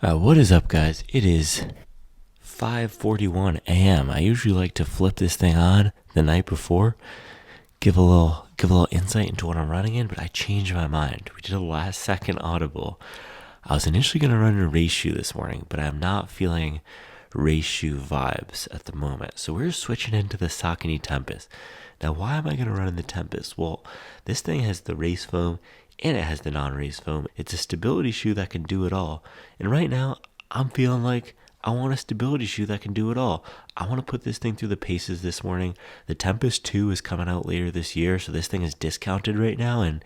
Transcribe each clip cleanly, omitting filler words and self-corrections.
What is up, guys? It is 5:41 a.m. I usually like to flip this thing on the night before, give a little insight into what I'm running in, but I changed my mind. We did a last second audible. I was initially going to run a race shoe this morning, but I'm not feeling race shoe vibes at the moment. So we're switching into the Saucony Tempus. Now, why am I going to run in the Tempus? Well, this thing has the race foam and it has the non-race foam. It's a stability shoe that can do it all. And right now, I'm feeling like I want a stability shoe that can do it all. I want to put this thing through the paces this morning. The Tempus 2 is coming out later this year, so this thing is discounted right now, and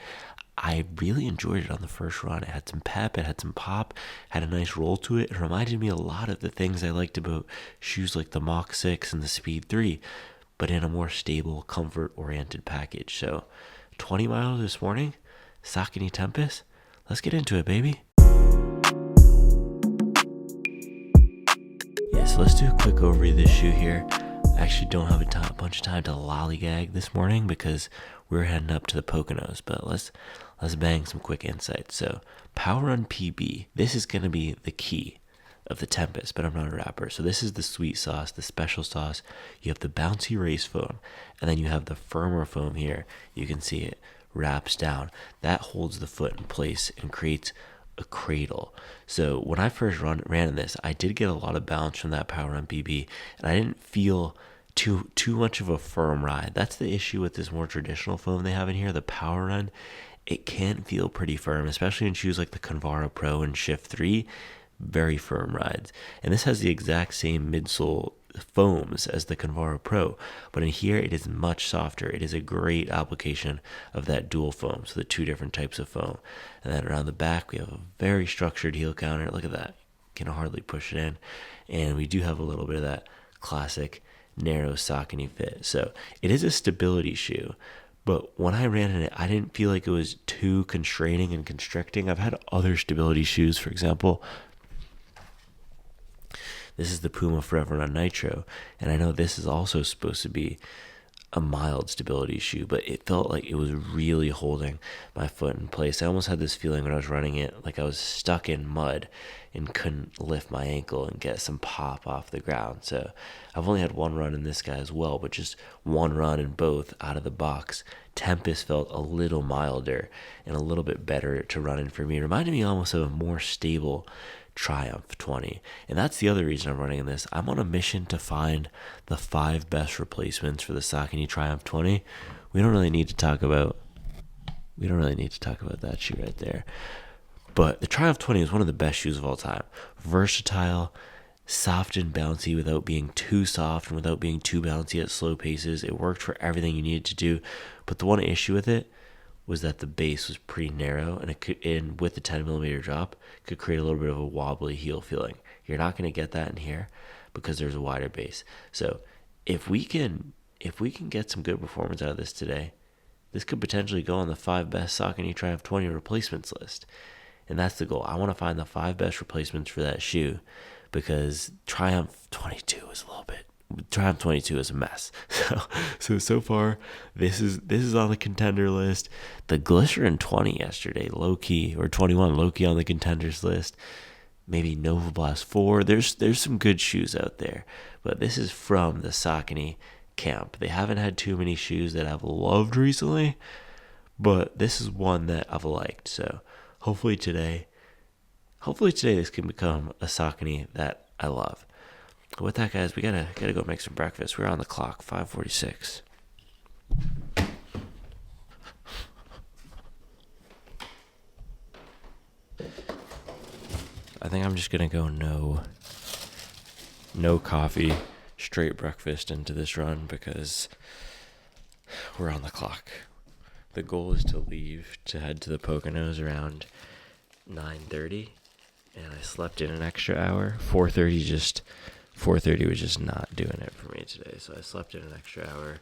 I really enjoyed it on the first run. It had some pep, it had some pop, had a nice roll to it. It reminded me a lot of the things I liked about shoes like the Mach 6 and the Speed 3, but in a more stable, comfort-oriented package. So 20 miles this morning, Saucony Tempus. Let's get into it, baby. Yeah, so let's do a quick overview of this shoe here. I actually don't have a bunch of time to lollygag this morning because we're heading up to the Poconos, but let's bang some quick insights. So, Power Run PB. This is going to be the key of the Tempus, but I'm not a rapper. So this is the sweet sauce, the special sauce. You have the bouncy race foam, and then you have the firmer foam here. You can see it wraps down. That holds the foot in place and creates a cradle. So when I first ran in this, I did get a lot of bounce from that Power Run PB, and I didn't feel too much of a firm ride. That's the issue with this more traditional foam they have in here, the Power Run. It can feel pretty firm, especially in shoes like the Convara Pro and Shift 3. Very firm rides. And this has the exact same midsole foams as the Convara Pro, but in here it is much softer. It is a great application of that dual foam, so the two different types of foam. And then around the back we have a very structured heel counter. Look at that, can hardly push it in. And we do have a little bit of that classic narrow Saucony fit. So it is a stability shoe, but when I ran in it, I didn't feel like it was too constraining and constricting. I've had other stability shoes, for example, this is the Puma Forever Run Nitro, and I know this is also supposed to be a mild stability shoe, but it felt like it was really holding my foot in place. I almost had this feeling when I was running it, like I was stuck in mud and couldn't lift my ankle and get some pop off the ground. So I've only had one run in this guy as well, but just one run in both out of the box. Tempus felt a little milder and a little bit better to run in for me. It reminded me almost of a more stable Triumph 20, and that's the other reason I'm running in this. I'm on a mission to find the 5 best replacements for the Saucony Triumph 20. We don't really need to talk about that shoe right there, but the Triumph 20 is one of the best shoes of all time. Versatile, soft and bouncy without being too soft and without being too bouncy at slow paces. It worked for everything you needed to do, but the one issue with it was that the base was pretty narrow, and with the 10mm drop, could create a little bit of a wobbly heel feeling. You're not going to get that in here because there's a wider base. So if we can get some good performance out of this today, this could potentially go on the 5 best Saucony Triumph 20 replacements list. And that's the goal. I want to find the 5 best replacements for that shoe, because Triumph 22 is Triumph 22 is a mess. So far, this is on the contender list. The Glycerin 20 yesterday, low key, or 21, low key on the contenders list. Maybe Nova Blast 4. There's some good shoes out there, but this is from the Saucony camp. They haven't had too many shoes that I've loved recently, but this is one that I've liked. So hopefully today this can become a Saucony that I love. With that, guys, we gotta go make some breakfast. We're on the clock, 5:46. I think I'm just gonna go no coffee, straight breakfast into this run because we're on the clock. The goal is to leave to head to the Poconos around 9:30, and I slept in an extra hour. 4:30 was just not doing it for me today, so I slept in an extra hour.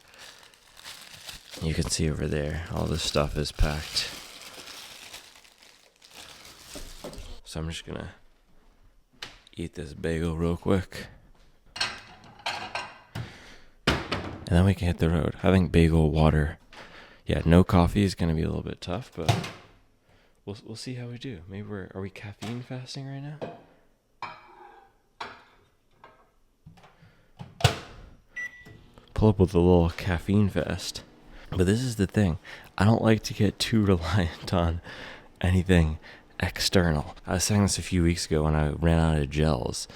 You can see over there, all this stuff is packed. So I'm just gonna eat this bagel real quick, and then we can hit the road. I think bagel, water. Yeah, no coffee is gonna be a little bit tough, but we'll see how we do. Maybe are we caffeine fasting right now? pull up with a little caffeine fast. But this is the thing. I don't like to get too reliant on anything external. I was saying this a few weeks ago when I ran out of gels.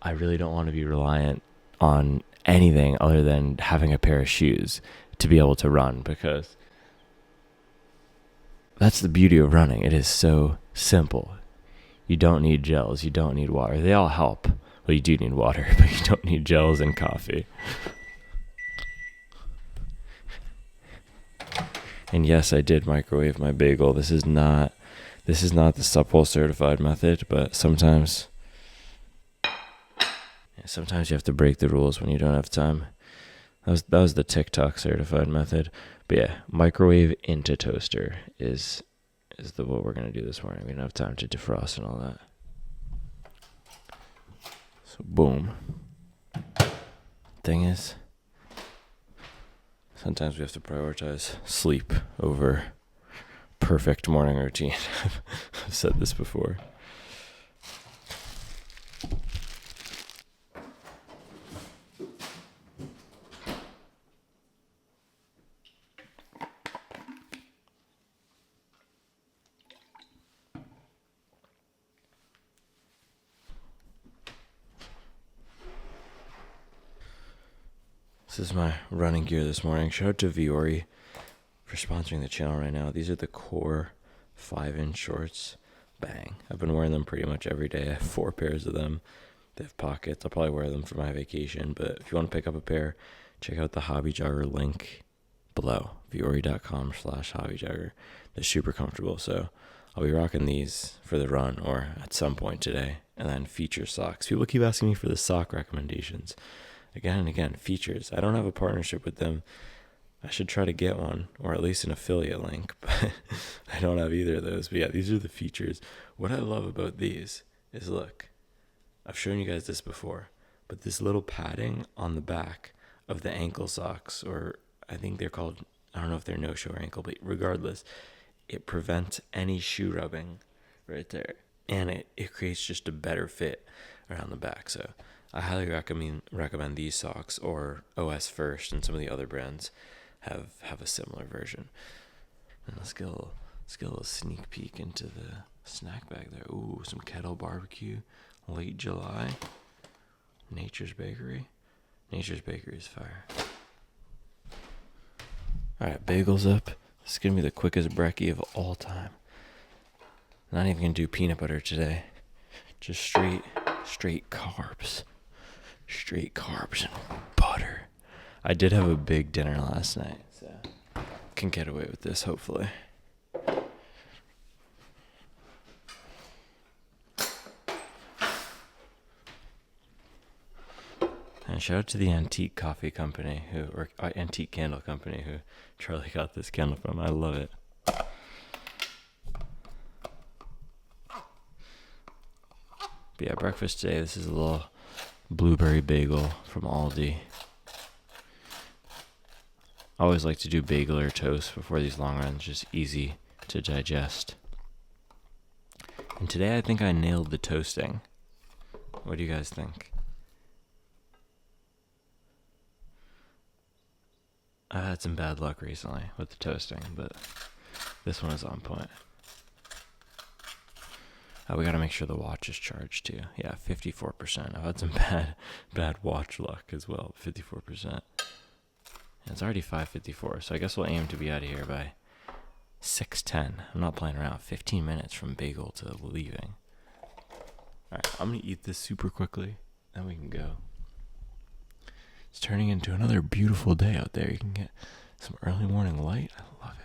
I really don't want to be reliant on anything other than having a pair of shoes to be able to run, because that's the beauty of running. It is so simple. You don't need gels. You don't need water. They all help. Well, you do need water, but you don't need gels and coffee. And yes, I did microwave my bagel. This is not the Supwell certified method, but sometimes you have to break the rules when you don't have time. That was the TikTok certified method. But yeah, microwave into toaster is what we're gonna do this morning. We don't have time to defrost and all that. So boom. Thing is, sometimes we have to prioritize sleep over perfect morning routine. I've said this before. This is my running gear this morning. Shout out to Viore for sponsoring the channel right now. These are the Core 5-inch shorts. Bang. I've been wearing them pretty much every day. I have 4 pairs of them. They have pockets. I'll probably wear them for my vacation. But if you want to pick up a pair, check out the Hobby Jogger link below. Viore.com/hobbyjogger. They're super comfortable. So I'll be rocking these for the run or at some point today. And then feature socks. People keep asking me for the sock recommendations. Again and again, features. I don't have a partnership with them. I should try to get one, or at least an affiliate link, but I don't have either of those. But yeah, these are the features. What I love about these is, look, I've shown you guys this before, but this little padding on the back of the ankle socks, or I think they're called, I don't know if they're no-show or ankle, but regardless, it prevents any shoe rubbing right there. And it creates just a better fit around the back. So I highly recommend these socks, or OS First and some of the other brands have a similar version. And let's get a little sneak peek into the snack bag there. Ooh, some kettle barbecue, late July. Nature's Bakery. Nature's Bakery is fire. All right, bagels up. This is gonna be the quickest brekkie of all time. Not even gonna do peanut butter today. Just straight carbs. Straight carbs and butter. I did have a big dinner last night, so can get away with this, hopefully. And shout out to the antique coffee company or antique candle company who Charlie got this candle from. I love it. But yeah, breakfast today, this is a little blueberry bagel from Aldi. I always like to do bagel or toast before these long runs, just easy to digest. And today I think I nailed the toasting. What do you guys think? I've had some bad luck recently with the toasting, but this one is on point. We gotta make sure the watch is charged too. Yeah, 54%. I've had some bad watch luck as well. 54%. And it's already 5:54, so I guess we'll aim to be out of here by 6:10. I'm not playing around. 15 minutes from bagel to leaving. Alright, I'm gonna eat this super quickly, then we can go. It's turning into another beautiful day out there. You can get some early morning light. I love it.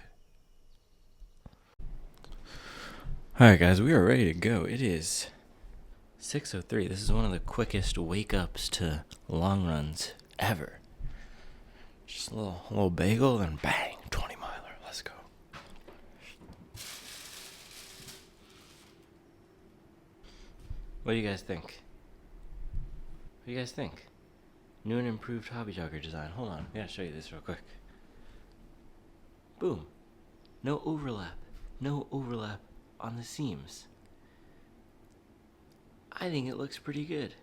Alright guys, we are ready to go. It is 6:03. This is one of the quickest wake ups to long runs ever. Just a little bagel, then bang, 20 miler. Let's go. What do you guys think? What do you guys think? New and improved Hobby Jogger design. Hold on, I gotta show you this real quick. Boom. No overlap. No overlap on the seams. I think it looks pretty good.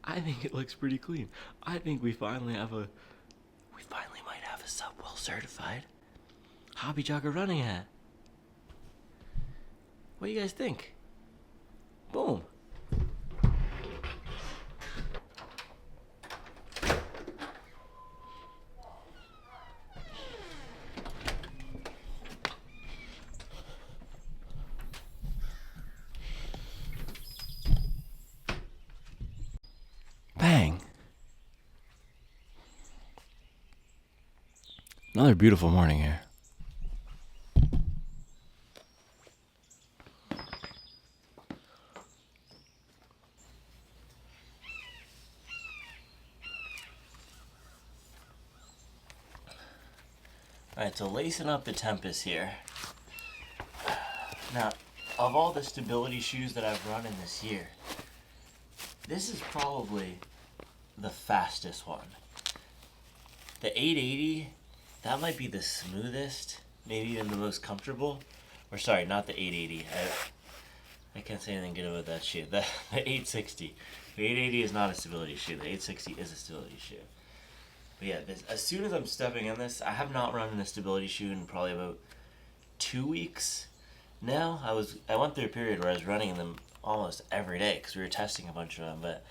I think it looks pretty clean. I think we finally have a We finally might have a Subwell certified hobby jogger running hat. What do you guys think? Boom. Bang. Another beautiful morning here. Alright, so lacing up the Tempus here. Now, of all the stability shoes that I've run in this year, this is probably the fastest one. The 880, that might be the smoothest, maybe even the most comfortable. Or sorry, not the 880. I can't say anything good about that shoe. The 860. The 880 is not a stability shoe. The 860 is a stability shoe. But yeah, as soon as I'm stepping in this, I have not run in a stability shoe in probably about 2 weeks now. I went through a period where I was running in them almost every day because we were testing a bunch of them, but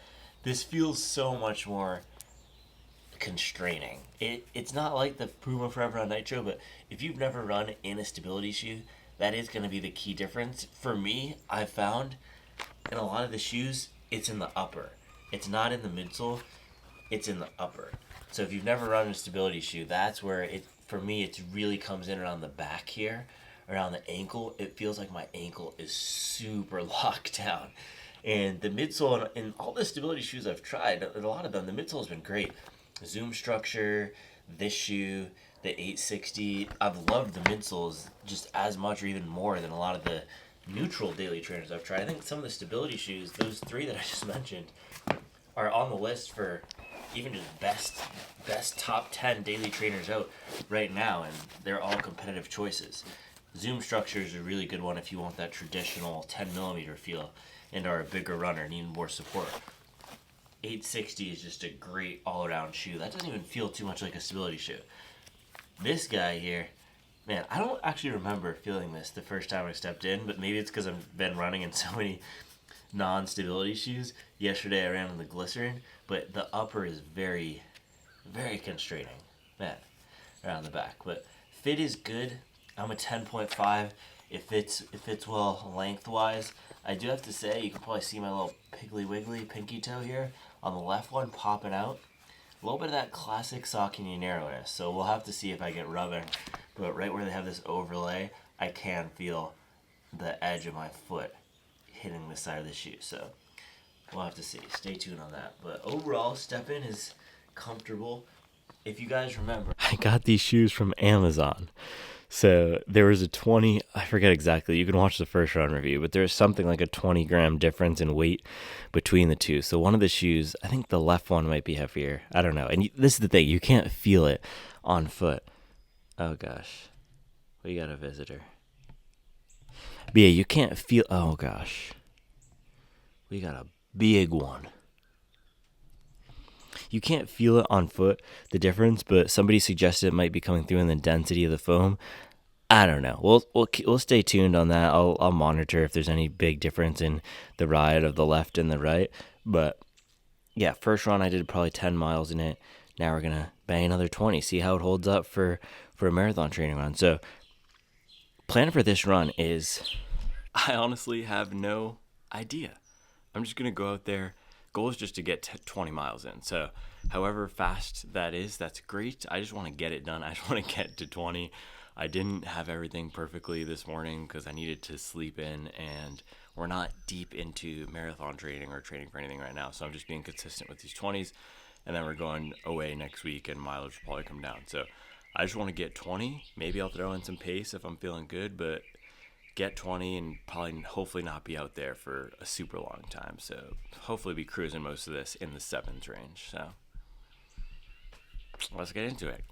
this feels so much more constraining. It's not like the Puma Forever on Nitro, but if you've never run in a stability shoe, that is going to be the key difference. For me, I found in a lot of the shoes, it's in the upper. It's not in the midsole, it's in the upper. So if you've never run a stability shoe, that's where for me, it really comes in around the back here, around the ankle. It feels like my ankle is super locked down. And the midsole, in all the stability shoes I've tried, a lot of them, the midsole has been great. Zoom structure, this shoe, the 860, I've loved the midsoles just as much or even more than a lot of the neutral daily trainers I've tried. I think some of the stability shoes, those three that I just mentioned, are on the list for even just best top 10 daily trainers out right now, and they're all competitive choices. Zoom structure is a really good one if you want that traditional 10 millimeter feel and are a bigger runner, need more support. 860 is just a great all-around shoe. That doesn't even feel too much like a stability shoe. This guy here, man, I don't actually remember feeling this the first time I stepped in, but maybe it's because I've been running in so many non-stability shoes. Yesterday I ran in the glycerin, but the upper is very, very constraining, man, around the back. But fit is good. I'm a 10.5. It fits well lengthwise. I do have to say, you can probably see my little piggly wiggly pinky toe here on the left one popping out. A little bit of that classic Saucony narrowness, so we'll have to see if I get rubbing. But right where they have this overlay, I can feel the edge of my foot hitting the side of the shoe, so we'll have to see. Stay tuned on that. But overall, step in is comfortable. If you guys remember, I got these shoes from Amazon. So there was a 20, I forget exactly, you can watch the first run review, but there's something like a 20 gram difference in weight between the two. So one of the shoes, I think the left one might be heavier. I don't know. And this is the thing, you can't feel it on foot. Oh gosh, we got a visitor. But yeah, you can't feel, oh gosh, we got a big one. You can't feel it on foot, the difference, but somebody suggested it might be coming through in the density of the foam. I don't know. We'll stay tuned on that. I'll monitor if there's any big difference in the ride of the left and the right. But yeah, first run I did probably 10 miles in it. Now we're gonna bang another 20. See how it holds up for a marathon training run. So plan for this run is, I honestly have no idea. I'm just gonna go out there. Goal is just to get 20 miles in. So however fast that is, that's great. I just want to get it done. I just want to get to 20. I didn't have everything perfectly this morning because I needed to sleep in, and we're not deep into marathon training or training for anything right now. So I'm just being consistent with these 20s, and then we're going away next week and mileage will probably come down. So I just want to get 20. Maybe I'll throw in some pace if I'm feeling good, but get 20 and probably hopefully not be out there for a super long time. So hopefully be cruising most of this in the 7s range. So let's get into it.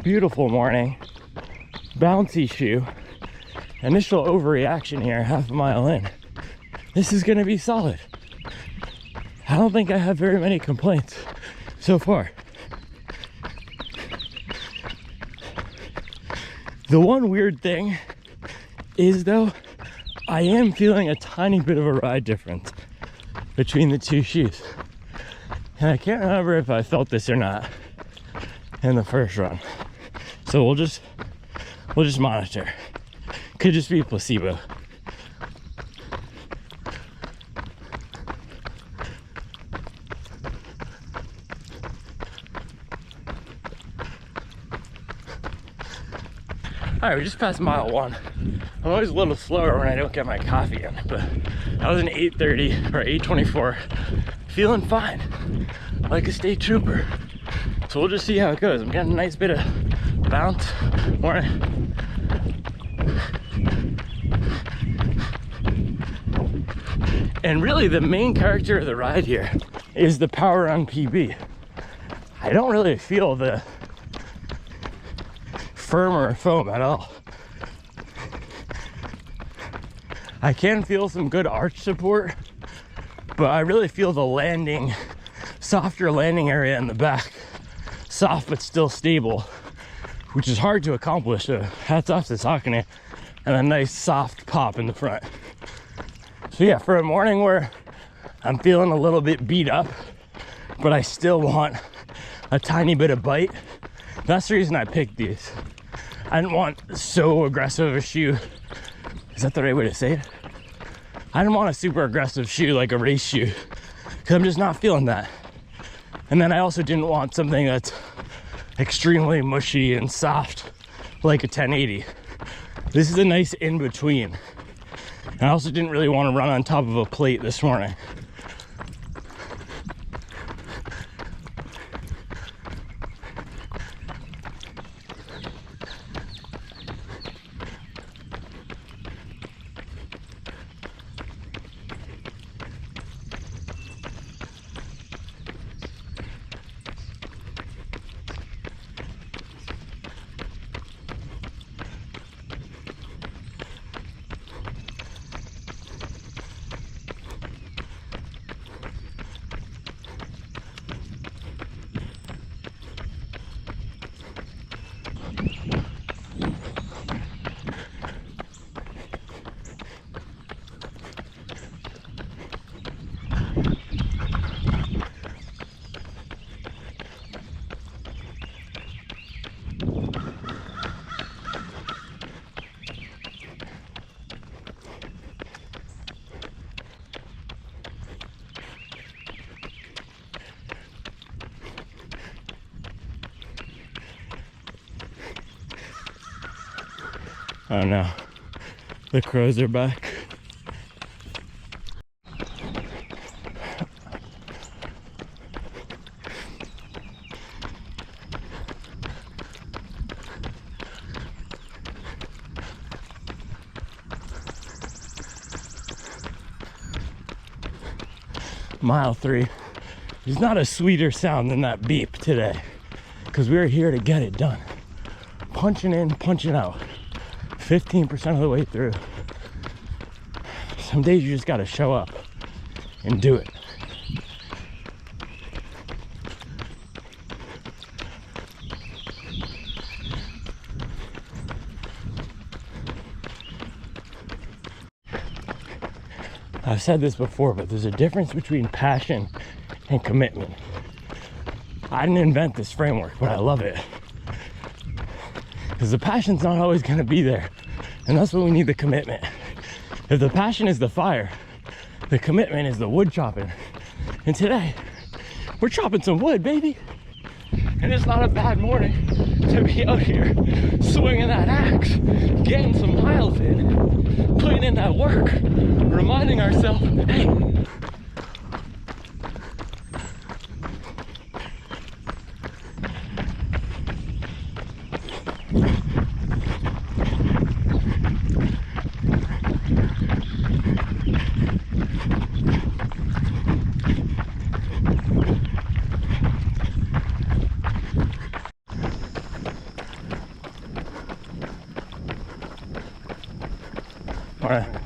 beautiful morning. Bouncy shoe. Initial overreaction here, half a mile in. This is gonna be solid. I don't think I have very many complaints so far. The one weird thing is though, I am feeling a tiny bit of a ride difference between the two shoes. And I can't remember if I felt this or not in the first run. So we'll just monitor. Could just be placebo. All right, we just passed mile 1. I'm always a little slower when I don't get my coffee in, but I was in 8:30 or 8:24, feeling fine, like a state trooper. So we'll just see how it goes. I'm getting a nice bit of bounce. Morning. And really the main character of the ride here is the power on PB. I don't really feel the firmer foam at all. I can feel some good arch support, but I really feel the landing, softer landing area in the back. Soft but still stable, which is hard to accomplish. So hats off to Saucony, and a nice soft pop in the front. So yeah, for a morning where I'm feeling a little bit beat up, but I still want a tiny bit of bite, that's the reason I picked these. I didn't want so aggressive a shoe. Is that the right way to say it? I didn't want a super aggressive shoe like a race shoe, because I'm just not feeling that. And then I also didn't want something that's extremely mushy and soft like a 1080. This is a nice in-between. And I also didn't really want to run on top of a plate this morning. Oh no, the crows are back. Mile 3. There's not a sweeter sound than that beep today, because we're here to get it done. Punching in, punching out. 15% of the way through. Some days you just gotta show up and do it. I've said this before, but there's a difference between passion and commitment. I didn't invent this framework, but I love it. Because the passion's not always going to be there. And that's when we need the commitment. If the passion is the fire, the commitment is the wood chopping. And today, we're chopping some wood, baby. And it's not a bad morning to be out here swinging that axe, getting some miles in, putting in that work, reminding ourselves, hey, Wanna...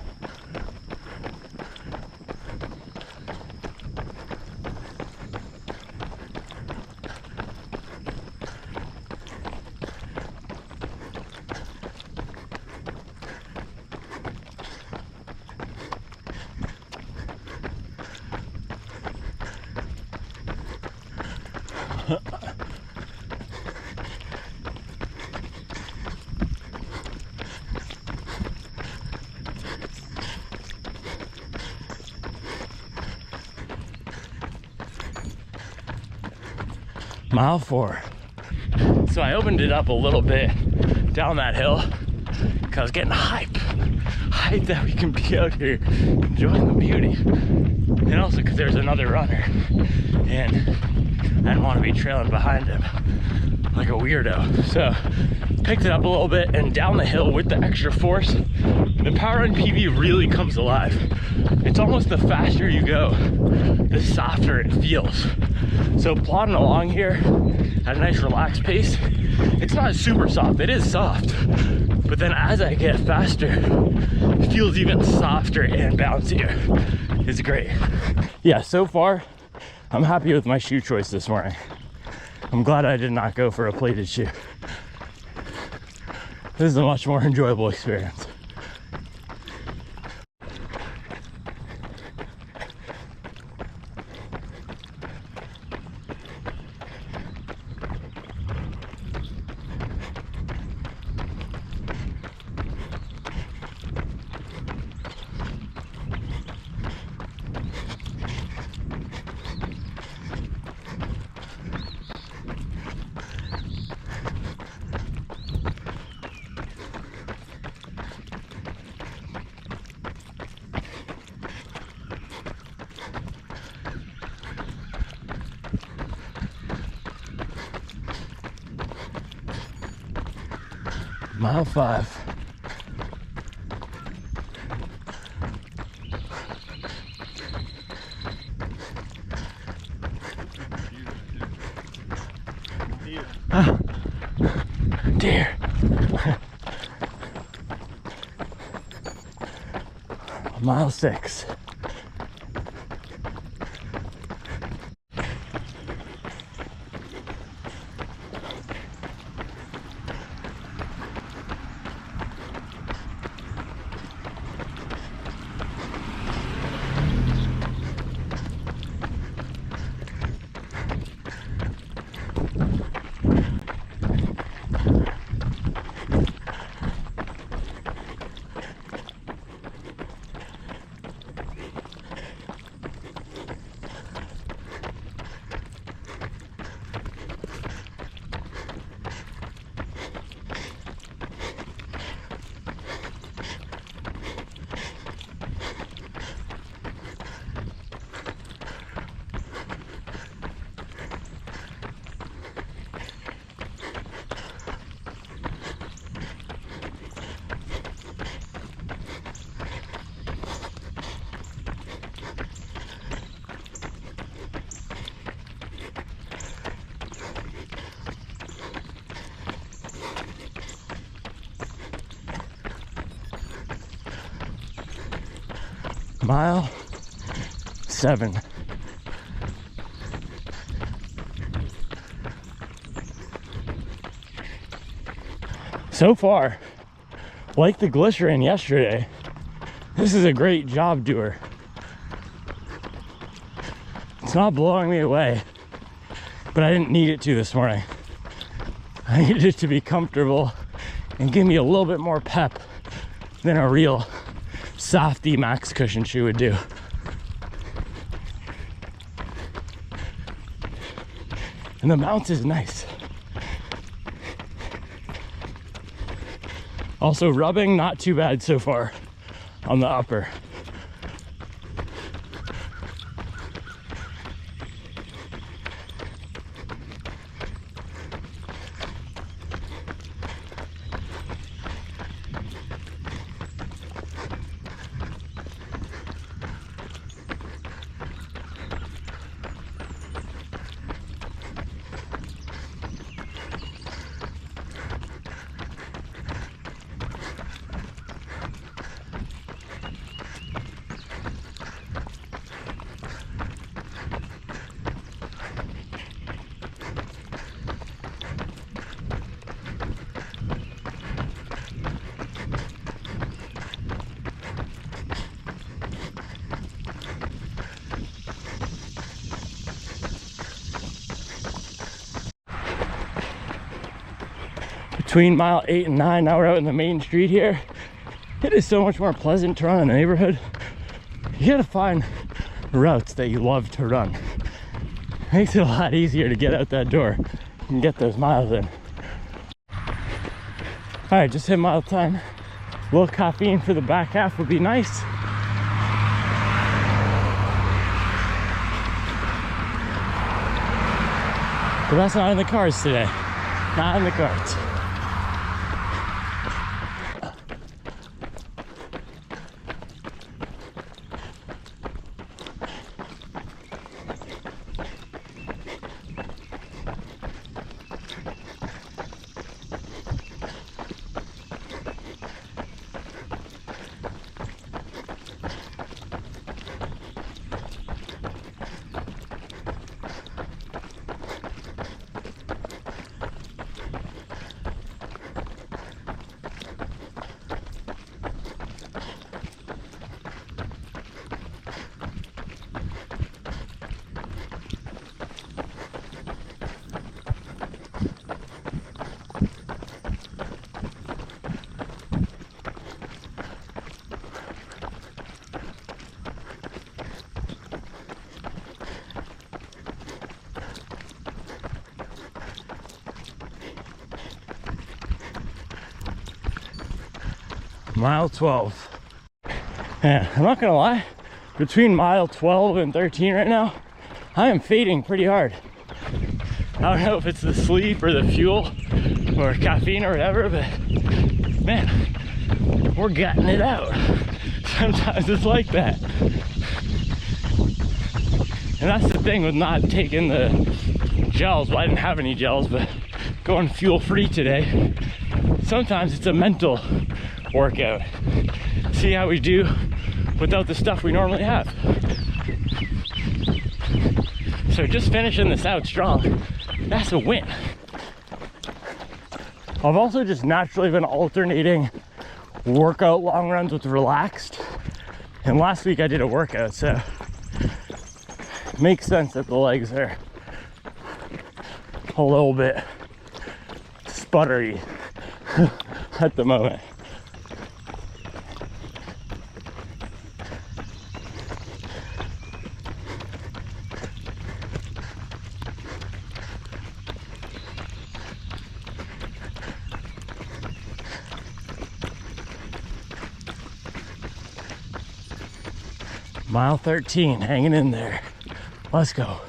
Mile 4. So I opened it up a little bit down that hill because I was getting hyped that we can be out here enjoying the beauty, and also because there's another runner and I didn't want to be trailing behind him like a weirdo. So picked it up a little bit, and down the hill with the extra force, the Power Run PB really comes alive. It's almost the faster you go, the softer it feels. So plodding along here at a nice relaxed pace, it's not super soft, it is soft, but then as I get faster, it feels even softer and bouncier. It's great. Yeah, so far, I'm happy with my shoe choice this morning. I'm glad I did not go for a plated shoe. This is a much more enjoyable experience. Mile 5. Oh, dear. Mile 6. Mile 7. So far, like the glycerin yesterday, this is a great job doer. It's not blowing me away, but I didn't need it to this morning. I needed it to be comfortable and give me a little bit more pep than a real softy max cushion shoe would do. And the bounce is nice. Also, rubbing not too bad so far on the upper. between mile 8 and 9. Now we're out in the main street here. It is so much more pleasant to run in the neighborhood. You gotta find routes that you love to run. It makes it a lot easier to get out that door and get those miles in. All right, just hit mile 10. A little caffeine for the back half would be nice. But that's not in the cards today. Not in the cards. Mile 12. Yeah, I'm not gonna lie, between mile 12 and 13 right now, I am fading pretty hard. I don't know if it's the sleep or the fuel or caffeine or whatever, but man, we're getting it out. Sometimes it's like that. And that's the thing with not taking the gels. Well, I didn't have any gels, but going fuel free today, sometimes it's a mental workout. See how we do without the stuff we normally have. So just finishing this out strong, that's a win. I've also just naturally been alternating workout long runs with relaxed. And last week I did a workout, so it makes sense that the legs are a little bit sputtery at the moment. Mile 13, hanging in there. Let's go.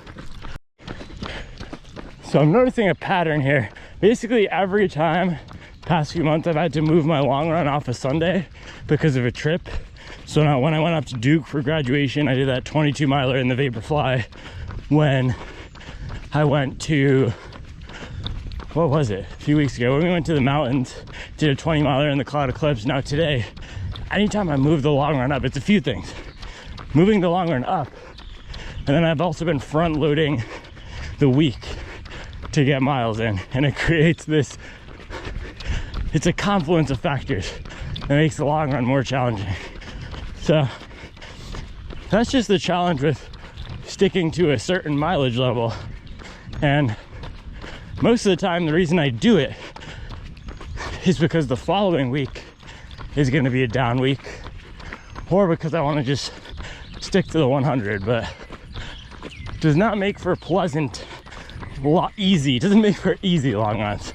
So I'm noticing a pattern here. Basically every time past few months I've had to move my long run off a Sunday because of a trip. So now when I went up to Duke for graduation, I did that 22 miler in the Vaporfly. When I went to, what was it? A few weeks ago when we went to the mountains, did a 20 miler in the Cloud Eclipse. Now today, anytime I move the long run up, it's a few things. Moving the long run up, and then I've also been front loading the week to get miles in, and it creates this, it's a confluence of factors that makes the long run more challenging. So that's just the challenge with sticking to a certain mileage level. And most of the time the reason I do it is because the following week is going to be a down week, or because I want to just stick to the 100, but does not make for pleasant, easy, doesn't make for easy long runs.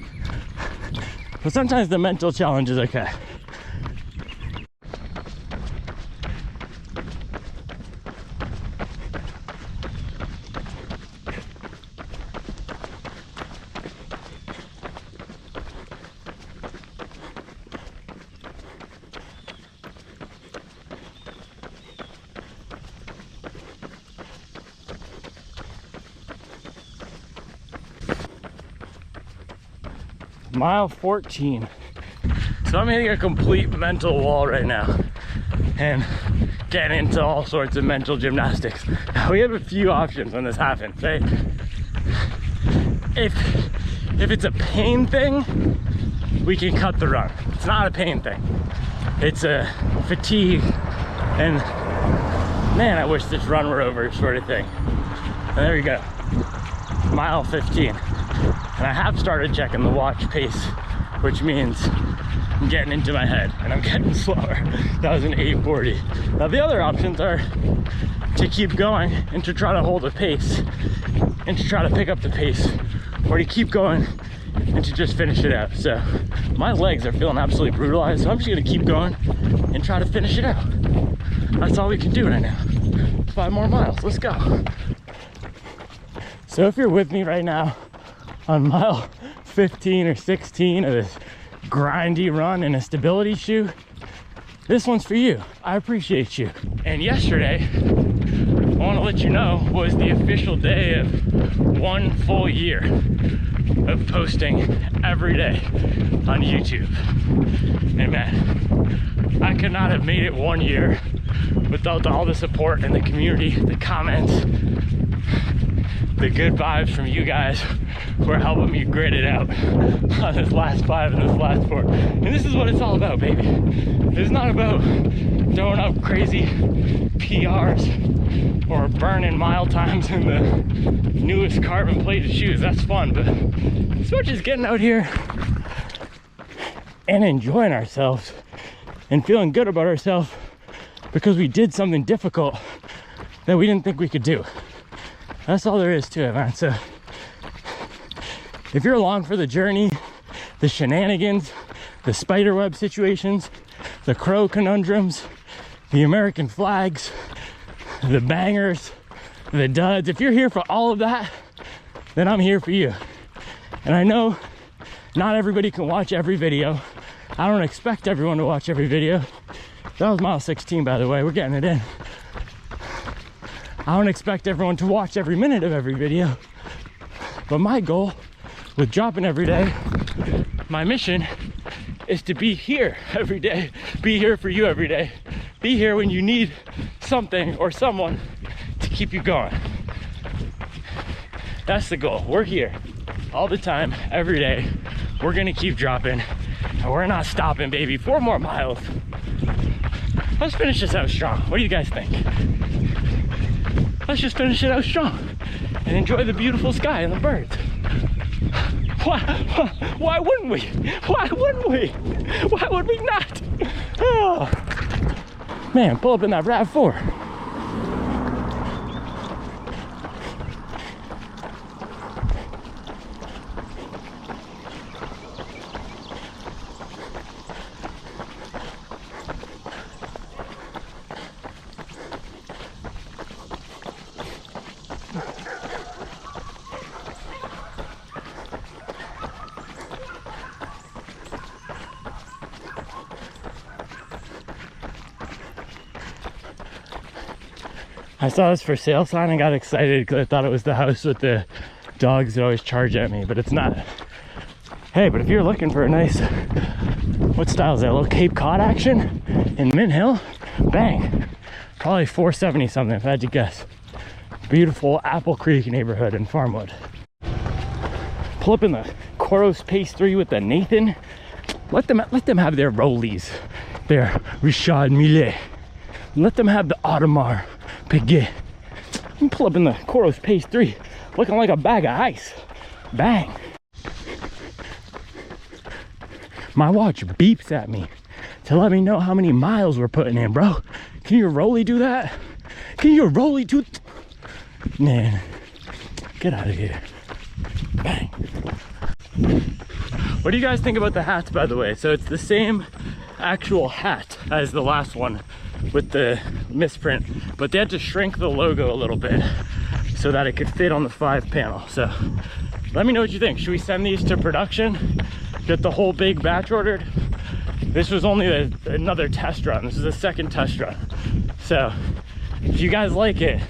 But sometimes the mental challenge is okay. Mile 14. So I'm hitting a complete mental wall right now and getting into all sorts of mental gymnastics. Now, we have a few options when this happens, right? If it's a pain thing, we can cut the run. It's not a pain thing. It's a fatigue and man, I wish this run were over sort of thing. And there we go. Mile 15. And I have started checking the watch pace which means I'm getting into my head and I'm getting slower. That was an 840. Now the other options are to keep going and to try to hold a pace and to try to pick up the pace, or to keep going and to just finish it out. So my legs are feeling absolutely brutalized, so I'm just gonna keep going and try to finish it out. That's all we can do right now. 5 more miles, let's go. So if you're with me right now on mile 15 or 16 of this grindy run in a stability shoe, this one's for you. I appreciate you. And yesterday, I want to let you know, was the official day of 1 full year of posting every day on YouTube. And man, I could not have made it 1 year without all the support and the community, the comments, the good vibes from you guys who are helping me grit it out on this last 5 and this last 4. And this is what it's all about, baby. It's not about throwing up crazy PRs or burning mile times in the newest carbon plated shoes. That's fun, but it's about just getting out here and enjoying ourselves and feeling good about ourselves because we did something difficult that we didn't think we could do. That's all there is to it, man. So if you're along for the journey, the shenanigans, the spiderweb situations, the crow conundrums, the American flags, the bangers, the duds, if you're here for all of that, then I'm here for you. And I know not everybody can watch every video. I don't expect everyone to watch every video. That was mile 16, by the way. We're getting it in. I don't expect everyone to watch every minute of every video. But my goal with dropping every day, my mission is to be here every day, be here for you every day, be here when you need something or someone to keep you going. That's the goal. We're here all the time, every day. We're gonna keep dropping and we're not stopping, baby. 4 more miles. Let's finish this out strong. What do you guys think? Let's just finish it out strong and enjoy the beautiful sky and the birds. Why wouldn't we? Why wouldn't we? Why would we not? Oh. Man, pull up in that RAV4. I saw this for sale sign and got excited because I thought it was the house with the dogs that always charge at me, but it's not. Hey, but if you're looking for a nice, what style is that, a little Cape Cod action in Mint Hill, bang, probably 470 something if I had to guess. Beautiful Apple Creek neighborhood in Farmwood. Pull up in the Coros Pace 3 with the Nathan. Let them have their rollies, their Richard Millet. Let them have the Audemars Piguet. And pull up in the Coros Pace 3 looking like a bag of ice. Bang. My watch beeps at me to let me know how many miles we're putting in, bro. Can your rollie do that? Can your rollie do? Man, get out of here. Bang. What do you guys think about the hats, by the way? So it's the same actual hat as the last one with the misprint, but they had to shrink the logo a little bit so that it could fit on the 5 panel. So let me know what you think. Should we send these to production, get the whole big batch ordered? This was only another test run. This is the 2nd test run. So if you guys like it,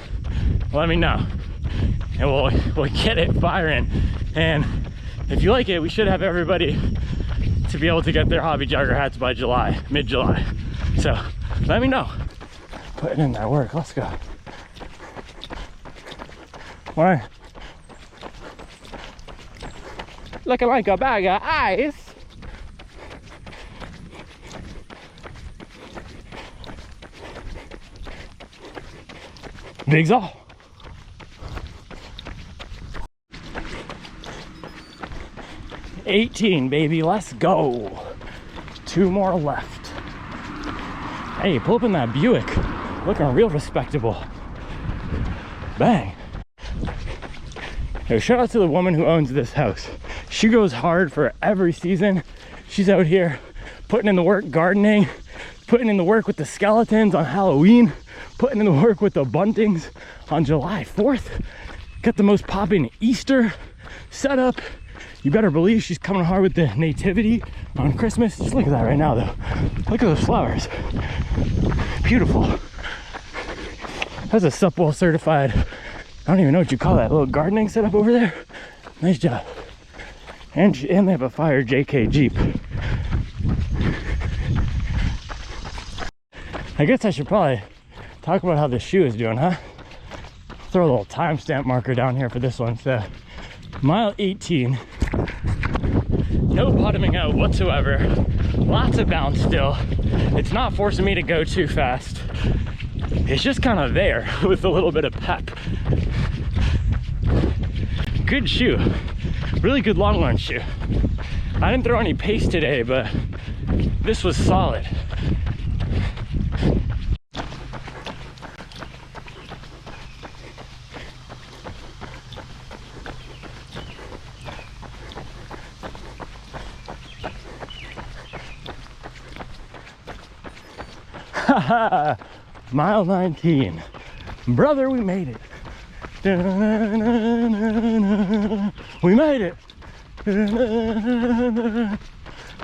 let me know and we'll get it firing. And if you like it, we should have everybody to be able to get their hobby jogger hats by July, mid-July. So let me know. Putting in that work. Let's go. Why? Looking like a bag of ice. Big's all. 18, baby, let's go. 2 more left. Hey, pull up in that Buick. Looking real respectable. Bang. Yo, shout out to the woman who owns this house. She goes hard for every season. She's out here putting in the work gardening, putting in the work with the skeletons on Halloween, putting in the work with the buntings on July 4th. Got the most popping Easter setup. You better believe she's coming hard with the nativity on Christmas. Just look at that right now though. Look at those flowers. Beautiful. That's a Supwell certified, I don't even know what you call that, little gardening setup over there. Nice job. And they have a fire JK Jeep. I guess I should probably talk about how this shoe is doing, huh? Throw a little timestamp marker down here for this one. So, mile 18. No bottoming out whatsoever. Lots of bounce still. It's not forcing me to go too fast. It's just kind of there with a little bit of pep. Good shoe. Really good long run shoe. I didn't throw any pace today, but this was solid. Mile 19. Brother, we made it. We made it.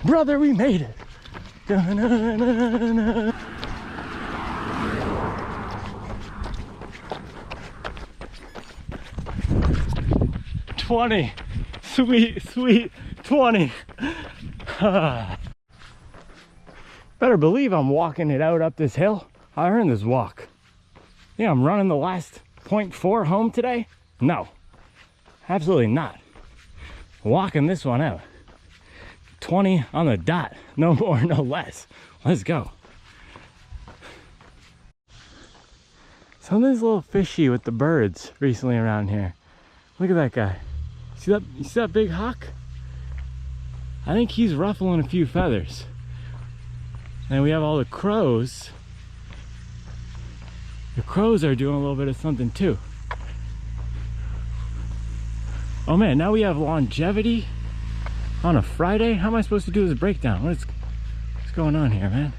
Brother, we made it. 20. Sweet, sweet 20. Better believe I'm walking it out up this hill. I earned this walk. Yeah, I'm running the last 0.4 home today? No, absolutely not. Walking this one out. 20 on the dot, no more, no less. Let's go. Something's a little fishy with the birds recently around here. Look at that guy. See that? You see that big hawk? I think he's ruffling a few feathers. And we have all the crows. The crows are doing a little bit of something too. Oh man, now we have longevity on a Friday. How am I supposed to do this breakdown? What's going on here, man?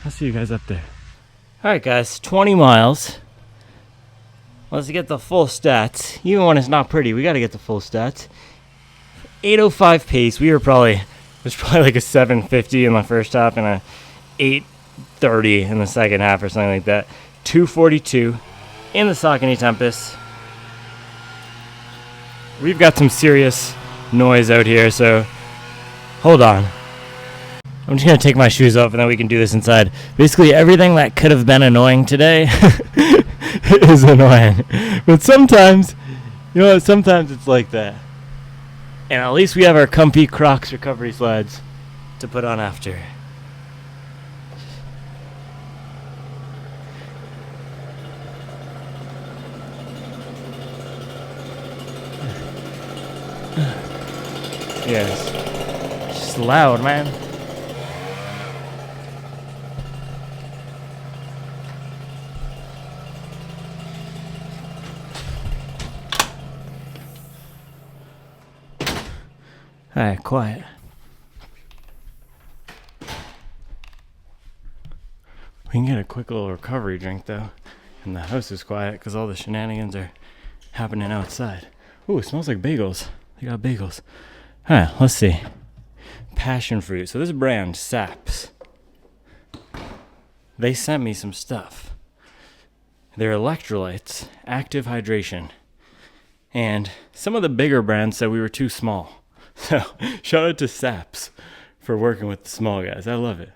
I'll see you guys up there. All right, guys, 20 miles. Let's get the full stats. Even when it's not pretty, we got to get the full stats. 8:05 pace. It was probably like a 7:50 in the first half and a 8:30 in the second half or something like that. 2:42 in the Saucony Tempus. We've got some serious noise out here, so hold on. I'm just gonna take my shoes off and then we can do this inside. Basically everything that could have been annoying today is annoying. But sometimes, sometimes it's like that. And at least we have our comfy Crocs recovery slides to put on after. Yes. It's just loud, man. Alright, quiet. We can get a quick little recovery drink though. And the house is quiet because all the shenanigans are happening outside. Ooh, it smells like bagels. They got bagels. Alright, let's see. Passion fruit. So this brand, Saps, they sent me some stuff. They're electrolytes, active hydration. And some of the bigger brands said we were too small. So, shout out to Saps for working with the small guys. I love it.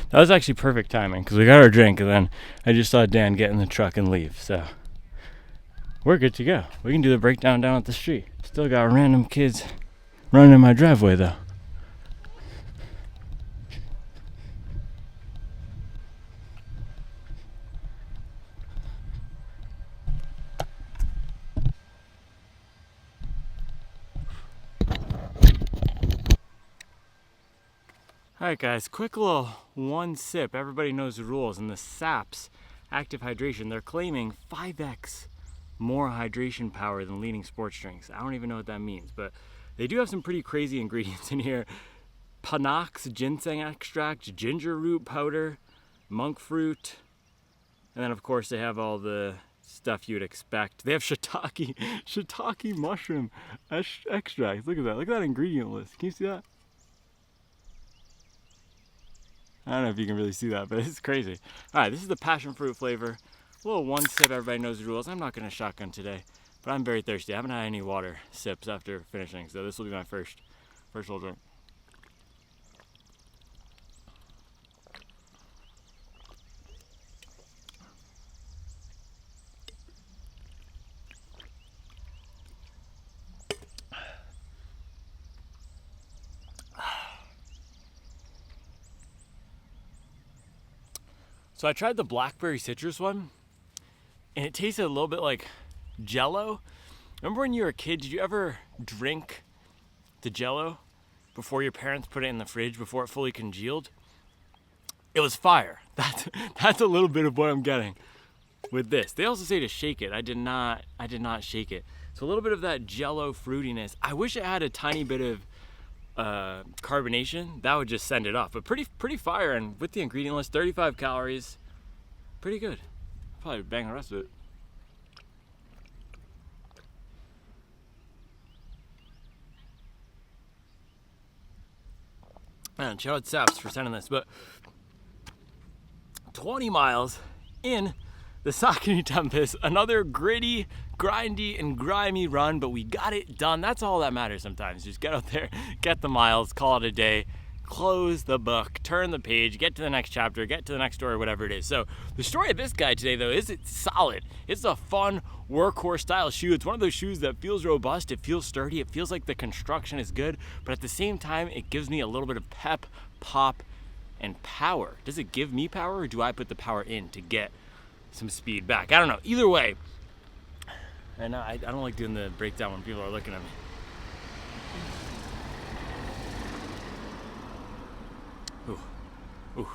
That was actually perfect timing because we got our drink and then I just saw Dan get in the truck and leave. So, we're good to go. We can do the breakdown down at the street. Still got random kids running in my driveway though. All right, guys, quick little one sip. Everybody knows the rules. In the SAPS active hydration, they're claiming 5x more hydration power than leading sports drinks. I don't even know what that means, but they do have some pretty crazy ingredients in here. Panax ginseng extract, ginger root powder, monk fruit, and then of course they have all the stuff you'd expect. They have shiitake mushroom extract. Look at that. Look at that ingredient list. Can you see that? I don't know if you can really see that, but it's crazy. All right, this is the passion fruit flavor. A little one sip, everybody knows the rules. I'm not gonna shotgun today, but I'm very thirsty. I haven't had any water sips after finishing, so this will be my first little drink. So I tried the blackberry citrus one, and it tasted a little bit like Jello. Remember when you were a kid, did you ever drink the Jello before your parents put it in the fridge before it fully congealed? It was fire. That's a little bit of what I'm getting with this. They also say to shake it. I did not shake it. So a little bit of that Jello fruitiness. I wish it had a tiny bit of carbonation. That would just send it off, but pretty fire. And with the ingredient list, 35 calories, pretty good. Probably bang the rest of it. Man, shout out Saps for sending this. But 20 miles in the Saucony Tempus, another gritty, grindy, and grimy run, but we got it done. That's all that matters sometimes. Just get out there, get the miles, call it a day, close the book, turn the page, get to the next chapter, get to the next story, whatever it is. So the story of this guy today, though, is it's solid. It's a fun workhorse style shoe. It's one of those shoes that feels robust, it feels sturdy, it feels like the construction is good, but at the same time, it gives me a little bit of pep, pop, and power. Does it give me power, or do I put the power in to get some speed back? I don't know. Either way, and I don't like doing the breakdown when people are looking at me. Ooh.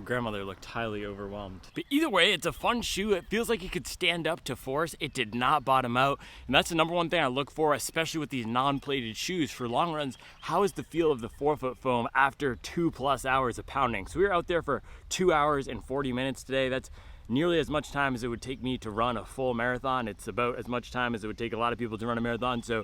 Grandmother looked highly overwhelmed. But either way, it's a fun shoe. It feels like it could stand up to force. It did not bottom out. And that's the number one thing I look for, especially with these non-plated shoes for long runs. How is the feel of the forefoot foam after 2+ hours of pounding? So we were out there for 2 hours and 40 minutes today. That's nearly as much time as it would take me to run a full marathon. It's about as much time as it would take a lot of people to run a marathon. So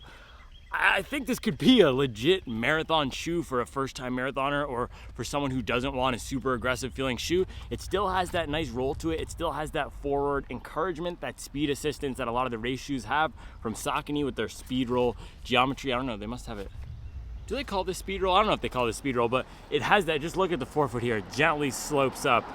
I think this could be a legit marathon shoe for a first-time marathoner, or for someone who doesn't want a super aggressive feeling shoe. It still has that nice roll to it. It still has that forward encouragement, that speed assistance that a lot of the race shoes have from Saucony with their speed roll geometry. I don't know, they must have it. Do they call this speed roll? I don't know if they call this speed roll, but it has that. Just look at the forefoot here. It gently slopes up.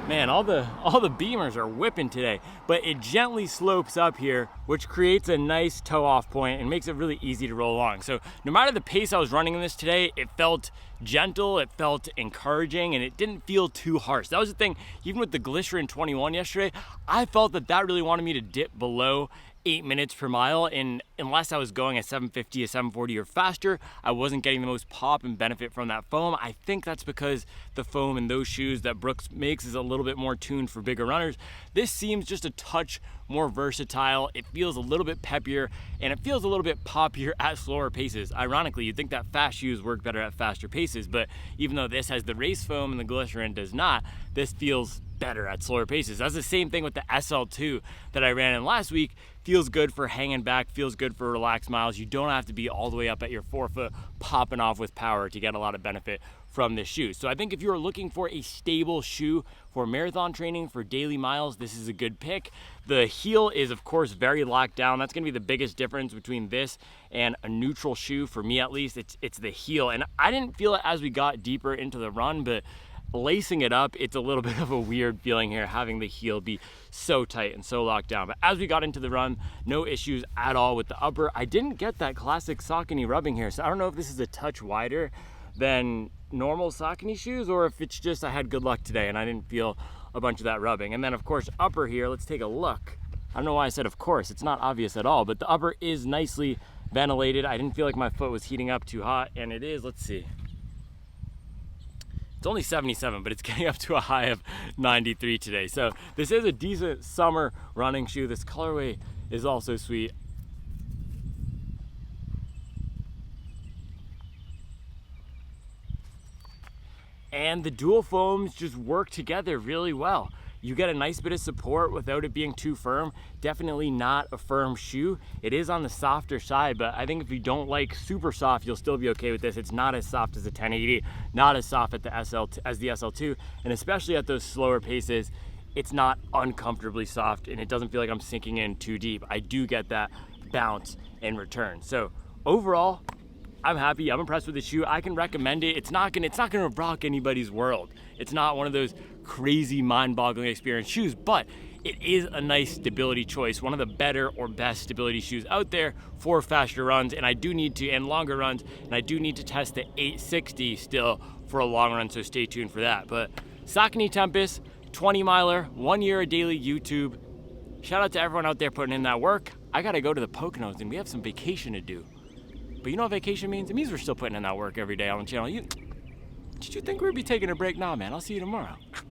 Man, all the Beamers are whipping today, but it gently slopes up here, which creates a nice toe off point and makes it really easy to roll along. So no matter the pace I was running in this today, it felt gentle, it felt encouraging, and it didn't feel too harsh. That was the thing, even with the Glycerin 21 yesterday, I felt that really wanted me to dip below 8 minutes per mile, and unless I was going at 750 or 740 or faster, I wasn't getting the most pop and benefit from that foam. I think that's because the foam in those shoes that Brooks makes is a little bit more tuned for bigger runners. This seems just a touch more versatile. It feels a little bit peppier, and it feels a little bit poppier at slower paces. Ironically, you'd think that fast shoes work better at faster paces, but even though this has the race foam and the Glycerin does not, this feels better at slower paces. That's the same thing with the SL2 that I ran in last week. Feels good for hanging back, feels good for relaxed miles. You don't have to be all the way up at your forefoot popping off with power to get a lot of benefit from this shoe. So I think if you're looking for a stable shoe for marathon training, for daily miles, this is a good pick. The heel is of course very locked down. That's gonna be the biggest difference between this and a neutral shoe for me, at least. It's the heel, and I didn't feel it as we got deeper into the run, but lacing it up, it's a little bit of a weird feeling here, having the heel be so tight and so locked down. But as we got into the run, no issues at all with the upper. I didn't get that classic Saucony rubbing here, so I don't know if this is a touch wider than normal Saucony shoes, or if it's just I had good luck today and I didn't feel a bunch of that rubbing. And then of course upper here, let's take a look. I don't know why I said of course, it's not obvious at all, but the upper is nicely ventilated. I didn't feel like my foot was heating up too hot, and it is, let's see. It's only 77, but it's getting up to a high of 93 today. So this is a decent summer running shoe. This colorway is also sweet. And the dual foams just work together really well. You get a nice bit of support without it being too firm. Definitely not a firm shoe. It is on the softer side, but I think if you don't like super soft, you'll still be okay with this. It's not as soft as the 1080, not as soft at the as the SL2, and especially at those slower paces, it's not uncomfortably soft, and it doesn't feel like I'm sinking in too deep. I do get that bounce in return. So overall, I'm happy. I'm impressed with the shoe. I can recommend it. It's not gonna rock anybody's world. It's not one of those crazy mind-boggling experience shoes, but it is a nice stability choice, one of the better or best stability shoes out there for faster runs, and longer runs, and I do need to test the 860 still for a long run, so stay tuned for that. But Saucony Tempus, 20 miler, 1 year of daily YouTube. Shout out to everyone out there putting in that work. I gotta go to the Poconos, and we have some vacation to do. But you know what vacation means? It means we're still putting in that work every day on the channel. Did you think we'd be taking a break? Nah, man, I'll see you tomorrow.